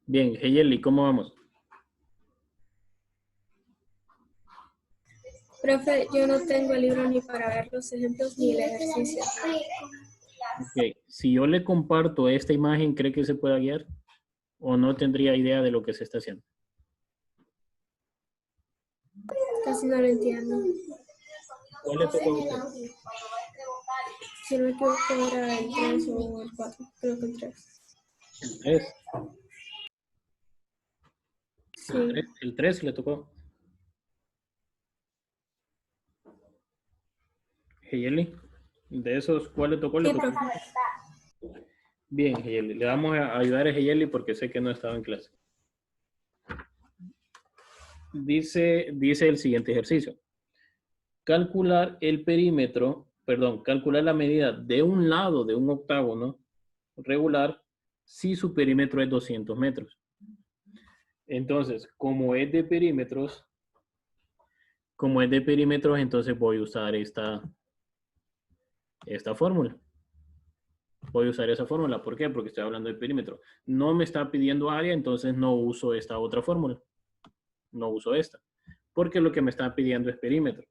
Bien, Heyeli, ¿cómo vamos? Profe, yo no tengo el libro ni para ver los ejemplos ni el ejercicio. Ok, si yo le comparto esta imagen, ¿cree que se pueda guiar? ¿O no tendría idea de lo que se está haciendo? Casi no lo entiendo. ¿Cuál le tocó a usted? Si no me equivoco, era el 3 o el 4. Creo que el 3. El 3. Sí. El 3 le tocó. Heyeli, de esos, ¿cuál le tocó? Le Sí, tocó. profe. Bien, Heyeli, le vamos a ayudar a Heyeli porque sé que no estaba en clase. Dice el siguiente ejercicio. Calcular el perímetro, calcular la medida de un lado de un octágono regular si su perímetro es 200 metros. Entonces, como es de perímetros, entonces voy a usar esta fórmula. Voy a usar esa fórmula. ¿Por qué? Porque estoy hablando de perímetro. No me está pidiendo área, entonces no uso esta otra fórmula. No uso esta. Porque lo que me está pidiendo es perímetro.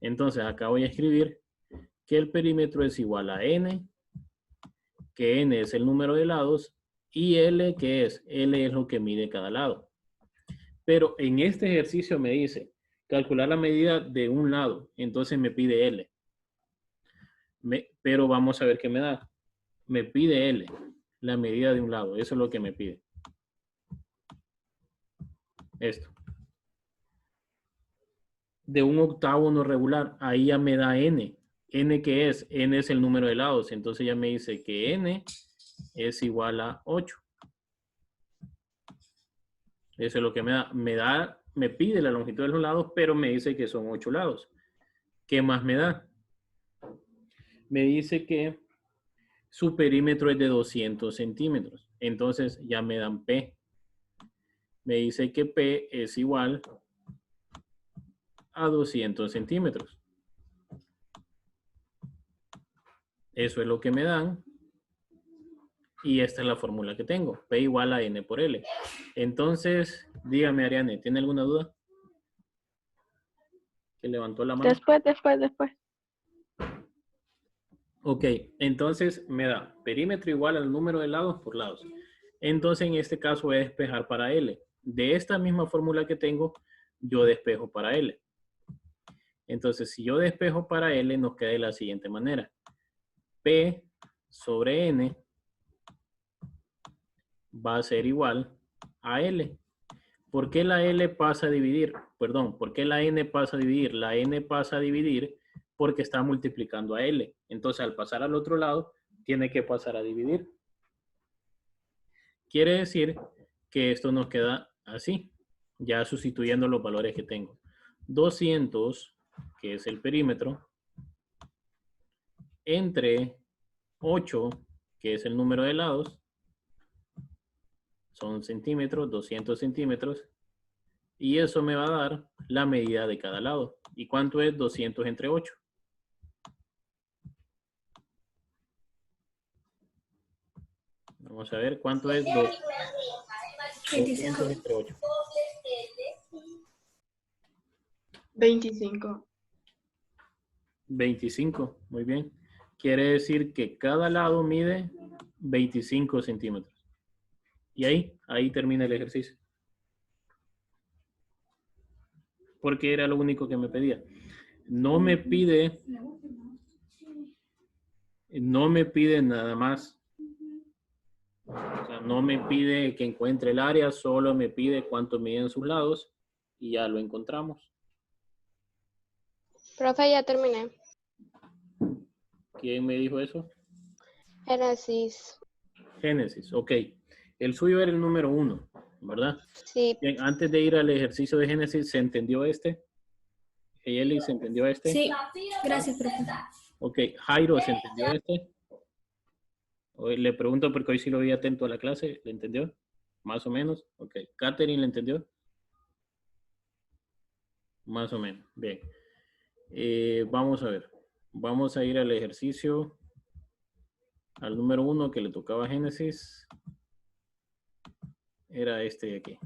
Entonces, acá voy a escribir que el perímetro es igual a n, que n es el número de lados, y L, que es? L es lo que mide cada lado. Pero en este ejercicio me dice calcular la medida de un lado, entonces me pide L. Pero vamos a ver qué me da. Me pide L, la medida de un lado, eso es lo que me pide. Esto. De un octágono regular, ahí ya me da N. ¿N qué es? N es el número de lados, entonces ya me dice que N es igual a 8. Eso es lo que me pide la longitud de los lados, pero me dice que son 8 lados. ¿Qué más me da? Me dice que su perímetro es de 200 centímetros. Entonces ya me dan P. Me dice que P es igual a 200 centímetros. Eso es lo que me dan. Y esta es la fórmula que tengo. P igual a N por L. Entonces, dígame, Ariane, ¿tiene alguna duda? ¿Que levantó la mano? Después. Ok, entonces me da perímetro igual al número de lados por lados. Entonces, en este caso voy a despejar para L. De esta misma fórmula que tengo, yo despejo para L. Entonces, si yo despejo para L, nos queda de la siguiente manera. P sobre N va a ser igual a L. ¿Por qué la L pasa a dividir? Perdón, ¿por qué la N pasa a dividir? La N pasa a dividir porque está multiplicando a L. Entonces, al pasar al otro lado, tiene que pasar a dividir. Quiere decir que esto nos queda así, ya sustituyendo los valores que tengo. 200, que es el perímetro, entre 8, que es el número de lados, son centímetros, 200 centímetros, y eso me va a dar la medida de cada lado. ¿Y cuánto es 200 entre 8? Vamos a ver cuánto es 200 25. entre 8. 25. 25, muy bien. Quiere decir que cada lado mide 25 centímetros. Y ahí termina el ejercicio. Porque era lo único que me pedía. No me pide nada más. O sea, no me pide que encuentre el área, solo me pide cuánto miden sus lados y ya lo encontramos. Profe, ya terminé. ¿Quién me dijo eso? Génesis. Génesis, ok. El suyo era el número 1, ¿verdad? Sí. Bien, antes de ir al ejercicio de Génesis, ¿se entendió este? ¿Eyeli se entendió este? Sí, gracias, profe. Ok, Jairo, ¿se entendió este? Hoy le pregunto porque hoy sí lo vi atento a la clase, ¿le entendió? Más o menos, ok. Catherine, ¿le entendió? Más o menos, bien. Vamos a ver. Vamos a ir al ejercicio, al número 1 que le tocaba a Génesis. Era este de aquí.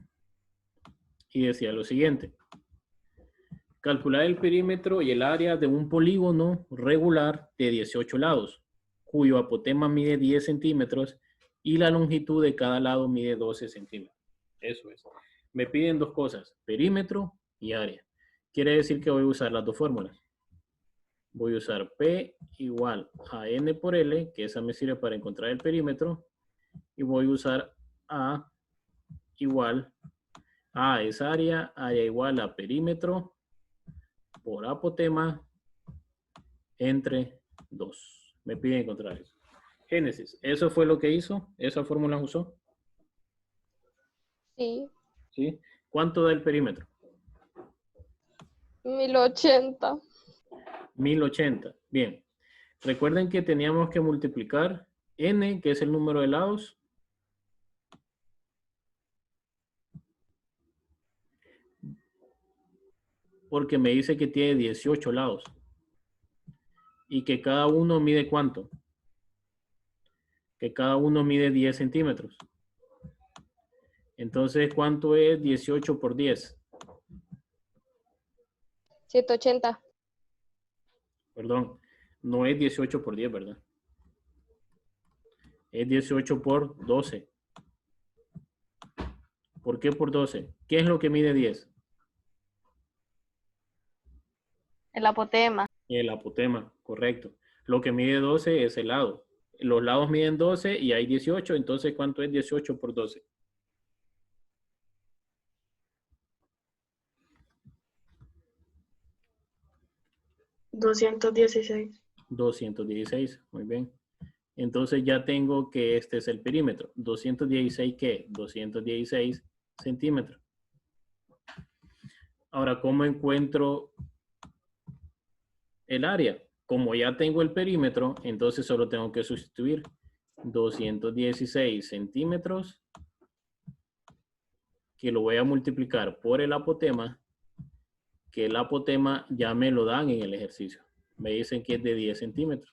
Y decía lo siguiente. Calcular el perímetro y el área de un polígono regular de 18 lados, cuyo apotema mide 10 centímetros y la longitud de cada lado mide 12 centímetros. Eso es. Me piden dos cosas, perímetro y área. Quiere decir que voy a usar las dos fórmulas. Voy a usar P igual a N por L, que esa me sirve para encontrar el perímetro, y voy a usar A igual a es área igual a perímetro por apotema entre 2. Me piden encontrar eso. Génesis, ¿eso fue lo que hizo? ¿Esa fórmula usó? Sí. ¿Sí? ¿Cuánto da el perímetro? 1080. 1080. Bien. Recuerden que teníamos que multiplicar n, que es el número de lados, porque me dice que tiene 18 lados. Y que cada uno mide ¿cuánto? Que cada uno mide 10 centímetros. Entonces, ¿cuánto es 18 por 10? 180. Perdón, no es 18 por 10, ¿verdad? Es 18 por 12. ¿Por qué por 12? ¿Qué es lo que mide 10? El apotema. El apotema, correcto. Lo que mide 12 es el lado. Los lados miden 12 y hay 18, entonces ¿cuánto es 18 por 12? 216. 216, muy bien. Entonces ya tengo que este es el perímetro. 216, ¿qué? 216 centímetros. Ahora, ¿cómo encuentro el área? Como ya tengo el perímetro, entonces solo tengo que sustituir 216 centímetros, que lo voy a multiplicar por el apotema, que el apotema ya me lo dan en el ejercicio. Me dicen que es de 10 centímetros.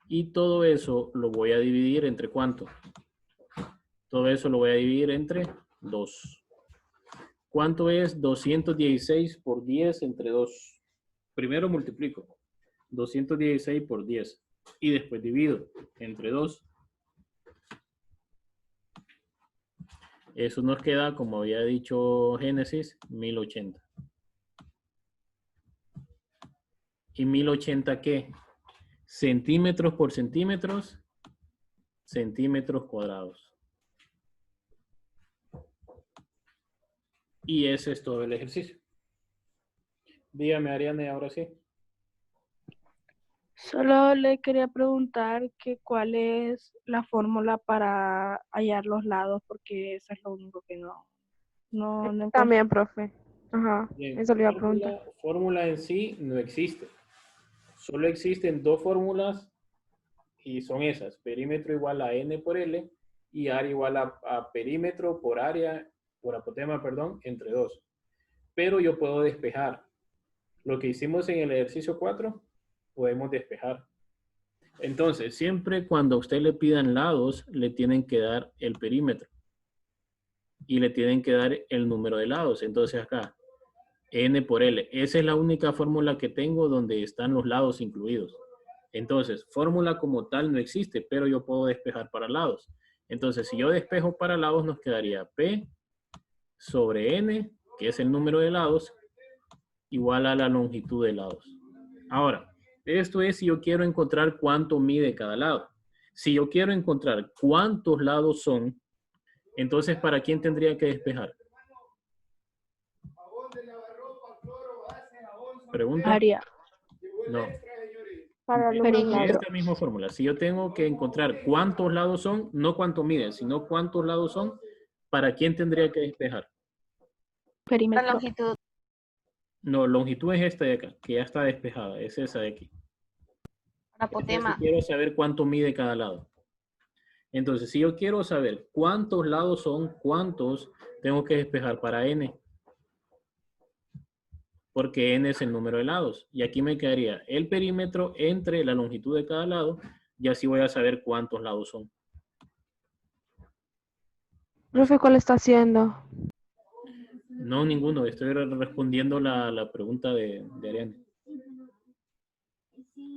Y todo eso lo voy a dividir entre ¿cuánto? Todo eso lo voy a dividir entre 2. ¿Cuánto es 216 por 10 entre 2? Primero multiplico. 216 por 10. Y después divido entre 2. Eso nos queda, como había dicho Génesis, 1080. ¿Y 1080 qué? Centímetros por centímetros, centímetros cuadrados. Y ese es todo el ejercicio. Dígame, Ariane, ahora sí. Solo le quería preguntar que cuál es la fórmula para hallar los lados, porque eso es lo único que no encuentro. También, profe. Ajá, Bien, eso le iba a preguntar. fórmula en sí no existe. Solo existen dos fórmulas y son esas. Perímetro igual a N por L y área igual a perímetro por área, por apotema, perdón, entre 2. Pero yo puedo despejar. Lo que hicimos en el ejercicio 4, podemos despejar. Entonces, siempre cuando a usted le pidan lados, le tienen que dar el perímetro. Y le tienen que dar el número de lados. Entonces acá, N por L. Esa es la única fórmula que tengo donde están los lados incluidos. Entonces, fórmula como tal no existe, pero yo puedo despejar para lados. Entonces, si yo despejo para lados, nos quedaría P sobre N, que es el número de lados, igual a la longitud de lados. Ahora, esto es si yo quiero encontrar cuánto mide cada lado. Si yo quiero encontrar cuántos lados son, entonces, ¿para quién tendría que despejar? ¿Pregunta? Área. No. Para el Perímetro. Esta misma fórmula. Si yo tengo que encontrar cuántos lados son, no cuánto miden, sino cuántos lados son, ¿para quién tendría que despejar? La Perímetro. longitud. No, longitud es esta de acá, que ya está despejada. Es esa de aquí. La Entonces, apotema. quiero saber cuánto mide cada lado. Entonces, si yo quiero saber cuántos lados son, cuántos tengo que despejar para n. Porque n es el número de lados. Y aquí me quedaría el perímetro entre la longitud de cada lado y así voy a saber cuántos lados son. Profe, ¿cuál está haciendo? No, ninguno. Estoy respondiendo la pregunta de Ariane.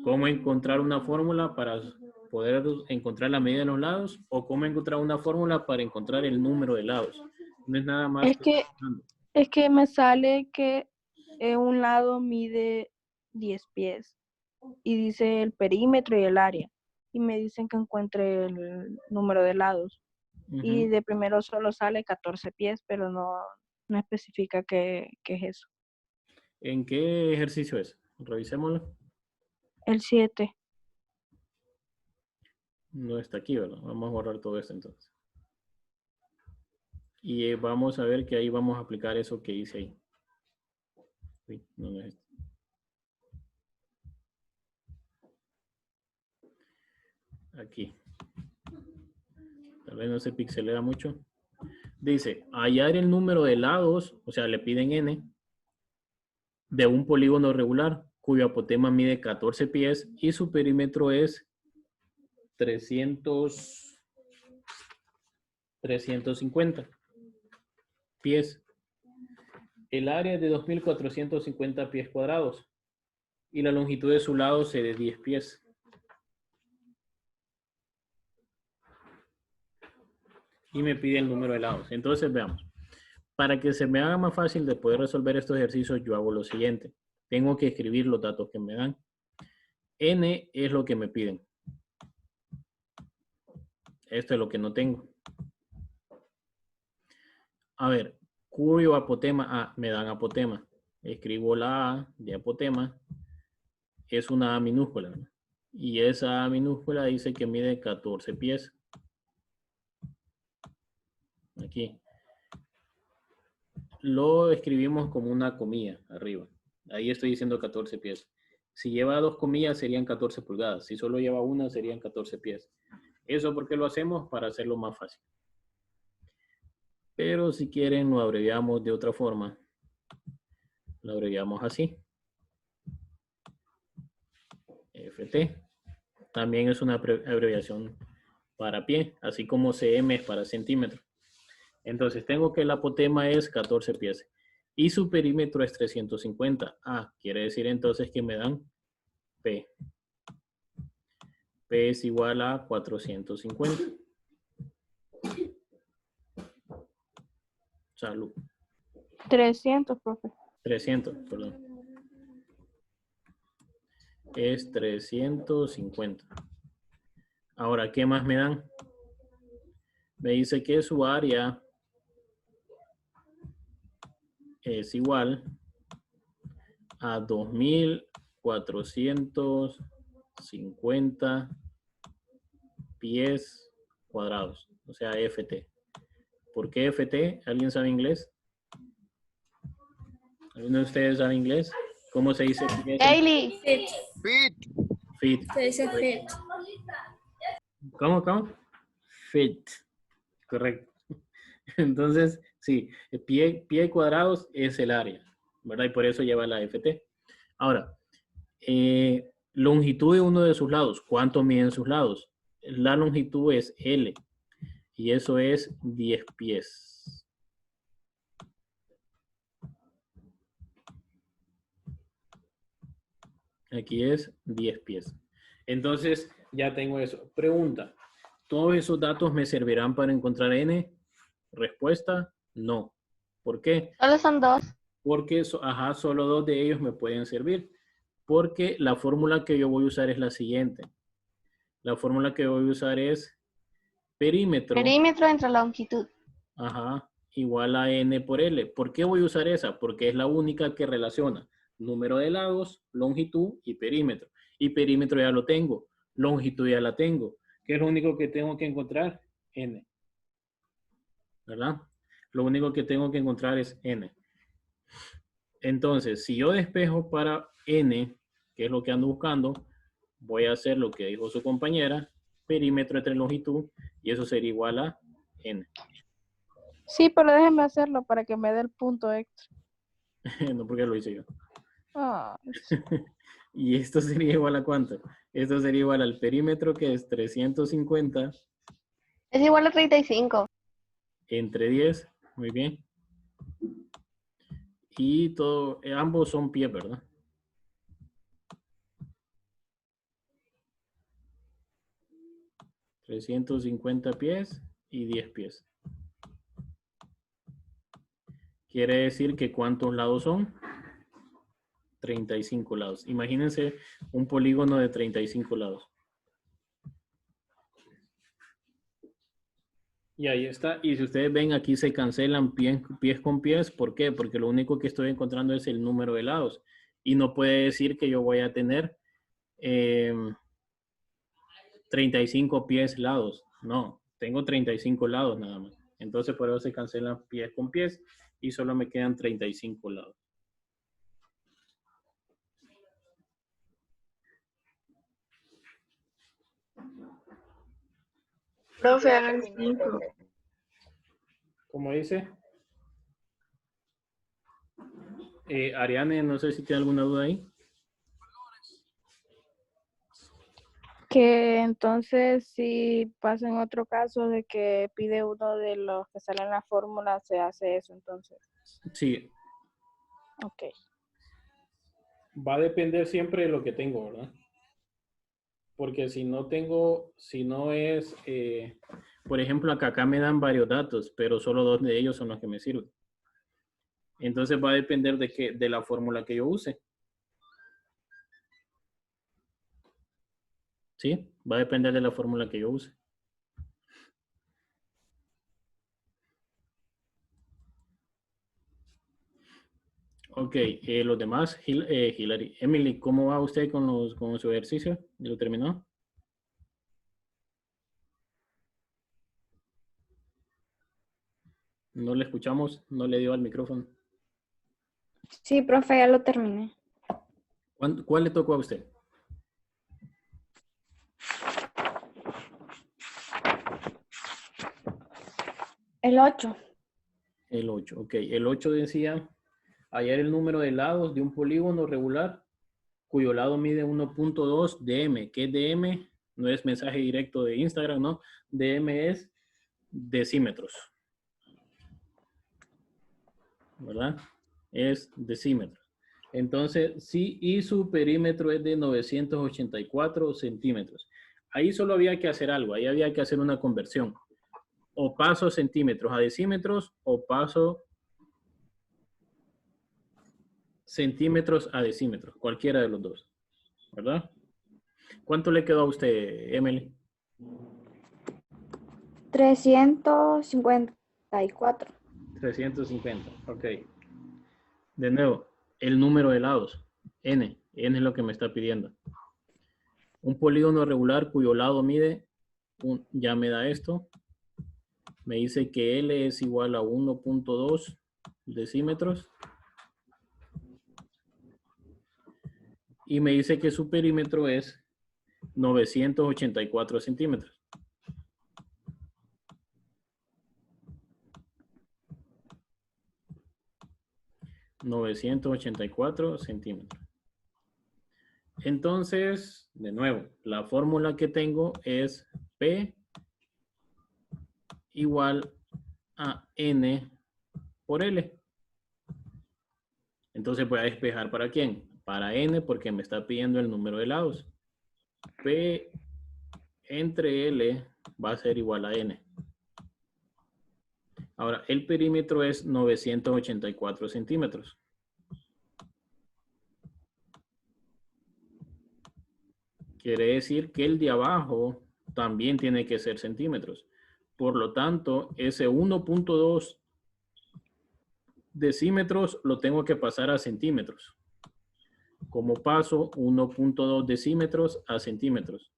¿Cómo encontrar una fórmula para poder encontrar la medida de los lados? ¿O cómo encontrar una fórmula para encontrar el número de lados? No es nada más Es que me sale que un lado mide 10 pies y dice el perímetro y el área. Y me dicen que encuentre el número de lados. Y de primero solo sale 14 pies, pero no especifica qué es eso. ¿En qué ejercicio es? Revisémoslo. El 7. No está aquí, ¿verdad? Vamos a borrar todo esto entonces. Y vamos a ver que ahí vamos a aplicar eso que hice ahí. Uy, no es esto. Aquí. Tal vez no se pixelea mucho. Dice, hallar el número de lados, o sea, le piden n, de un polígono regular, cuyo apotema mide 14 pies y su perímetro es 350 pies. El área es de 2.450 pies cuadrados y la longitud de su lado es de 10 pies. Y me pide el número de lados. Entonces veamos. Para que se me haga más fácil de poder resolver estos ejercicios, yo hago lo siguiente. Tengo que escribir los datos que me dan. N es lo que me piden. Esto es lo que no tengo. A ver, cuyo apotema me dan apotema. Escribo la A de apotema. Es una A minúscula, ¿no? Y esa A minúscula dice que mide 14 pies. Aquí. Lo escribimos como una comilla arriba. Ahí estoy diciendo 14 pies. Si lleva 2 comillas serían 14 pulgadas. Si solo lleva una serían 14 pies. ¿Eso por qué lo hacemos? Para hacerlo más fácil. Pero si quieren lo abreviamos de otra forma. Lo abreviamos así. FT. También es una abreviación para pie, así como CM es para centímetro. Entonces tengo que el apotema es 14 pies y su perímetro es 350. Quiere decir entonces que me dan P. P es igual a 450. Salud. 300, profe. 300, perdón. Es 350. Ahora, ¿qué más me dan? Me dice que su área es igual a 2.450 pies cuadrados, o sea, FT. ¿Por qué FT? ¿Alguien sabe inglés? ¿Alguno de ustedes sabe inglés? ¿Cómo se dice? Kaylee. Fit. Fit. Se dice fit. ¿Cómo? Fit. Correcto. Entonces, sí, pie cuadrados es el área, ¿verdad? Y por eso lleva la FT. Ahora, longitud de uno de sus lados. ¿Cuánto miden sus lados? La longitud es L. Y eso es 10 pies. Aquí es 10 pies. Entonces, ya tengo eso. Pregunta. ¿Todos esos datos me servirán para encontrar N? Respuesta, no. ¿Por qué? Solo son 2. Porque, solo 2 de ellos me pueden servir. Porque la fórmula que yo voy a usar es la siguiente. La fórmula que voy a usar es perímetro. Perímetro entre longitud. Igual a N por L. ¿Por qué voy a usar esa? Porque es la única que relaciona número de lados, longitud y perímetro. Y perímetro ya lo tengo. Longitud ya la tengo. ¿Qué es lo único que tengo que encontrar? N. ¿Verdad? Lo único que tengo que encontrar es N. Entonces, si yo despejo para N, que es lo que ando buscando, voy a hacer lo que dijo su compañera, perímetro entre longitud, y eso sería igual a N. Sí, pero déjeme hacerlo para que me dé el punto extra. No, porque lo hice yo. Sí. ¿Y esto sería igual a cuánto? Esto sería igual al perímetro, que es 350. Es igual a 35. entre 10. Muy bien. Y todo, ambos son pies, ¿verdad? $350 pies y 10 pies. Quiere decir que ¿cuántos lados son? 35 lados. Imagínense un polígono de 35 lados. Y ahí está. Y si ustedes ven, aquí se cancelan pies con pies. ¿Por qué? Porque lo único que estoy encontrando es el número de lados. Y no puede decir que yo voy a tener 35 pies lados. No, tengo 35 lados nada más. Entonces por eso se cancelan pies con pies y solo me quedan 35 lados. Profe, haga el 5. ¿Cómo dice? Ariane, no sé si tiene alguna duda ahí. Que entonces si pasa en otro caso de que pide uno de los que sale en la fórmula, se hace eso entonces. Sí, Ok. va a depender siempre de lo que tengo, ¿verdad? Porque si no tengo, si no es, por ejemplo, acá me dan varios datos, pero solo 2 de ellos son los que me sirven. Entonces va a depender de la fórmula que yo use. ¿Sí? Va a depender de la fórmula que yo use. Ok, los demás, Hilary. Emily, ¿cómo va usted con su ejercicio? ¿Ya lo terminó? No le escuchamos, no le dio al micrófono. Sí, profe, ya lo terminé. ¿Cuál le tocó a usted? El 8. El 8, ok. El 8 decía hallar el número de lados de un polígono regular cuyo lado mide 1.2 dm. ¿Qué es dm? No es mensaje directo de Instagram, ¿no? dm es decímetros. ¿Verdad? Es decímetros. Entonces, sí, y su perímetro es de 984 centímetros. Ahí solo había que hacer algo, ahí había que hacer una conversión. O paso centímetros a decímetros o paso centímetros a decímetros, cualquiera de los dos, ¿verdad? ¿Cuánto le quedó a usted, Emily? 354. 350, ok. De nuevo, el número de lados, n es lo que me está pidiendo. Un polígono regular cuyo lado mide, ya me da esto, me dice que L es igual a 1.2 decímetros y me dice que su perímetro es 984 centímetros. $984 centímetros. Entonces, de nuevo, la fórmula que tengo es P igual a N por L. Entonces voy a despejar ¿para quién? Para N porque me está pidiendo el número de lados. P entre L va a ser igual a N. Ahora, el perímetro es 984 centímetros. Quiere decir que el de abajo también tiene que ser centímetros. Por lo tanto, ese 1.2 decímetros lo tengo que pasar a centímetros. Como paso 1.2 decímetros a centímetros.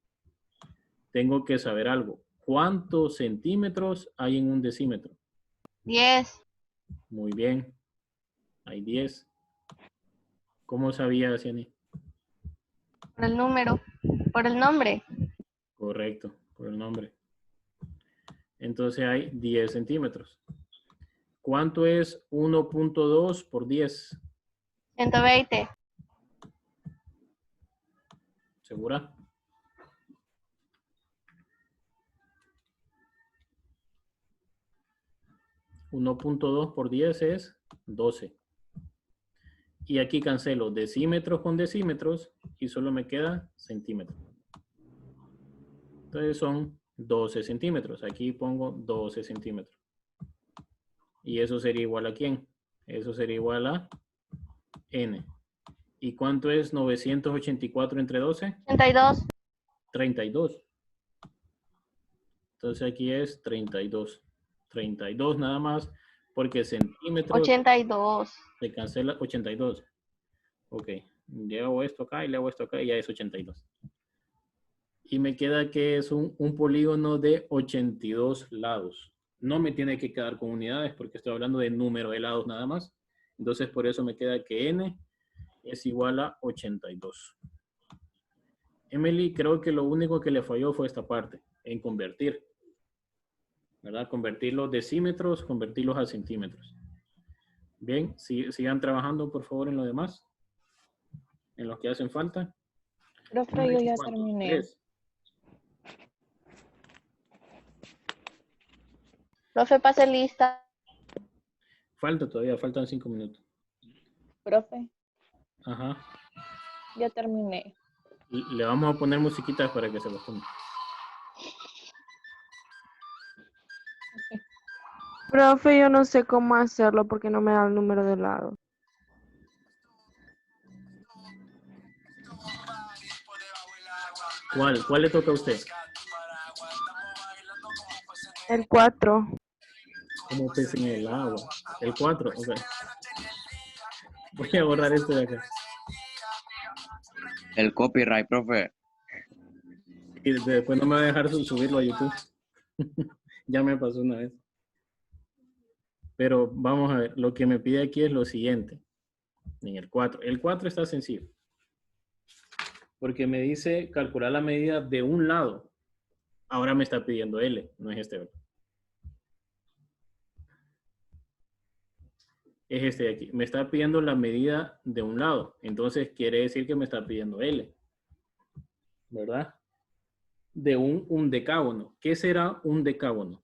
Tengo que saber algo. ¿Cuántos centímetros hay en un decímetro? 10. Muy bien. Hay 10. ¿Cómo sabía, Ciani? Por el número. Por el nombre. Correcto, por el nombre. Entonces hay 10 centímetros. ¿Cuánto es 1.2 por 10? 120. ¿Segura? 1.2 por 10 es 12. Y aquí cancelo decímetros con decímetros y solo me queda centímetros. Entonces son 12 centímetros. Aquí pongo 12 centímetros. ¿Y eso sería igual a quién? Eso sería igual a n. ¿Y cuánto es 984 entre 12? 32. 32. Entonces aquí es 32. 32 nada más, porque centímetros 82. se cancela 82. Ok, le hago esto acá y le hago esto acá y ya es 82. Y me queda que es un polígono de 82 lados. No me tiene que quedar con unidades porque estoy hablando de número de lados nada más. Entonces por eso me queda que n es igual a 82. Emily, creo que lo único que le falló fue esta parte, en convertir. ¿Verdad? Convertir los decímetros, convertirlos a centímetros. Bien, sigan trabajando por favor en lo demás. En los que hacen falta. Profe, yo ya ¿Cuántos? terminé. 3. Profe, pase lista. Falta todavía, faltan 5 minutos. Profe, Ajá. ya terminé. Le vamos a poner musiquitas para que se los ponga. Profe, yo no sé cómo hacerlo porque no me da el número de lado. ¿Cuál le toca a usted? El 4. Como pez en el agua. El 4, ok. Voy a borrar esto de acá. El copyright, profe. Y después no me va a dejar subirlo a YouTube. Ya me pasó una vez. Pero vamos a ver, lo que me pide aquí es lo siguiente. En el 4. El 4 está sencillo. Porque me dice calcular la medida de un lado. Ahora me está pidiendo L, no es este otro. Es este de aquí. Me está pidiendo la medida de un lado. Entonces quiere decir que me está pidiendo L. ¿Verdad? De un decágono. ¿Qué será un decágono?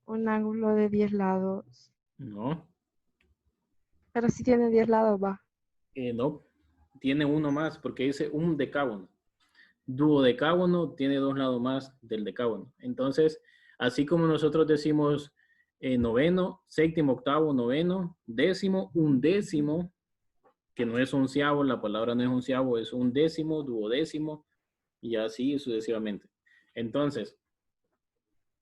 Un ángulo de 10 lados. No. Pero si tiene 10 lados, va. No. Tiene uno más porque dice un decágono. Duodecágono tiene 2 lados más del decágono. Entonces, así como nosotros decimos noveno, séptimo, octavo, noveno, décimo, undécimo, que no es onceavo, la palabra no es onceavo, es undécimo, duodécimo, y así sucesivamente. Entonces,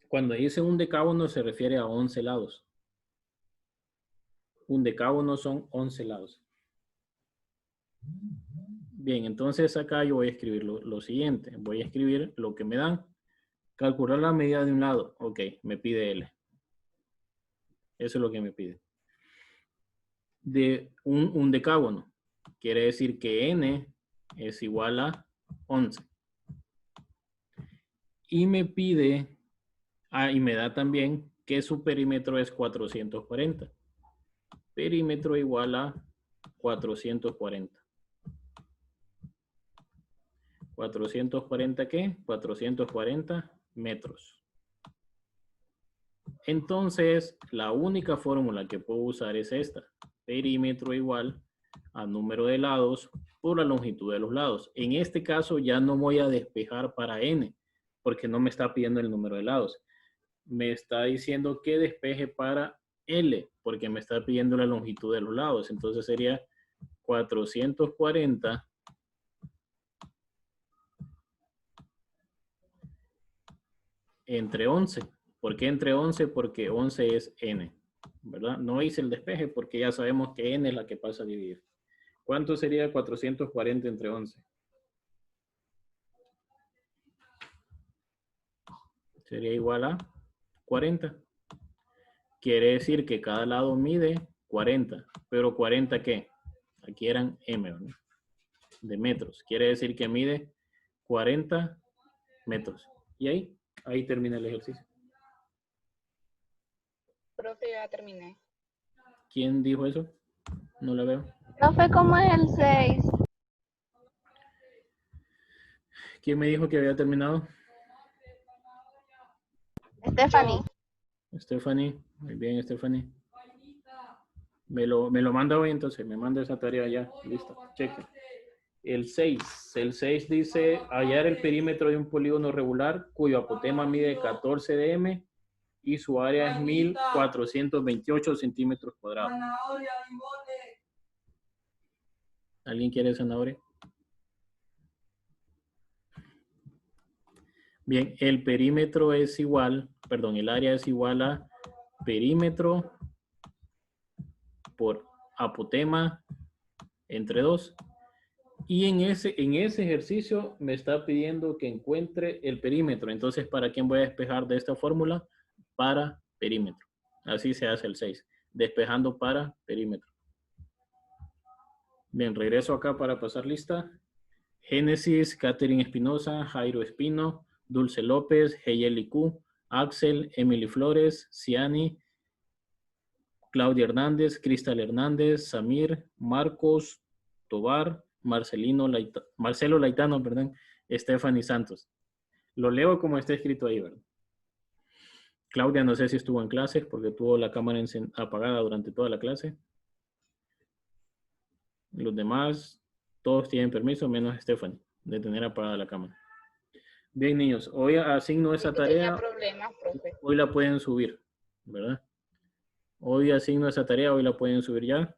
cuando dice un decágono se refiere a 11 lados. Un decágono son 11 lados. Bien, entonces acá yo voy a escribir lo siguiente. Voy a escribir lo que me dan. Calcular la medida de un lado. Ok, me pide L. Eso es lo que me pide. De un decágono. Quiere decir que N es igual a 11. Y me pide, y me da también que su perímetro es 440. Perímetro igual a 440. ¿440 qué? 440 metros. Entonces, la única fórmula que puedo usar es esta. Perímetro igual a número de lados por la longitud de los lados. En este caso ya no voy a despejar para n, porque no me está pidiendo el número de lados. Me está diciendo que despeje para L, porque me está pidiendo la longitud de los lados. Entonces sería 440 entre 11. ¿Por qué entre 11? Porque 11 es n, ¿verdad? No hice el despeje porque ya sabemos que n es la que pasa a dividir. ¿Cuánto sería 440 entre 11? Sería igual a 40. Quiere decir que cada lado mide 40. ¿Pero 40 qué? Aquí eran m, ¿verdad? De metros. Quiere decir que mide 40 metros. Y ahí termina el ejercicio. Profe, ya terminé. ¿Quién dijo eso? No la veo. Profe, ¿cómo es el 6? ¿Quién me dijo que había terminado? Stephanie. Stephanie, muy bien, Stephanie. Me lo manda hoy, entonces me manda esa tarea ya. Listo, cheque. El 6 dice hallar el perímetro de un polígono regular cuyo apotema mide 14 dm y su área es 1428 centímetros cuadrados. ¿Alguien quiere zanahoria? Bien, el perímetro es igual, perdón, el área es igual a perímetro por apotema entre 2. Y en ese ejercicio me está pidiendo que encuentre el perímetro. Entonces, ¿para quién voy a despejar de esta fórmula? Para perímetro. Así se hace el 6. Despejando para perímetro. Bien, regreso acá para pasar lista. Génesis, Catherine Espinosa, Jairo Espino, Dulce López, Heyeli Q, Axel, Emily Flores, Ciani, Claudia Hernández, Cristal Hernández, Samir, Marcos, Tobar, Marcelo Laitano, perdón, Stephanie Santos. Lo leo como está escrito ahí, ¿verdad? Claudia no sé si estuvo en clases porque tuvo la cámara apagada durante toda la clase. Los demás, todos tienen permiso, menos Stephanie, de tener apagada la cámara. Bien, niños, hoy asigno esa tarea. Hoy la pueden subir, ¿verdad? Hoy asigno esa tarea, hoy la pueden subir ya.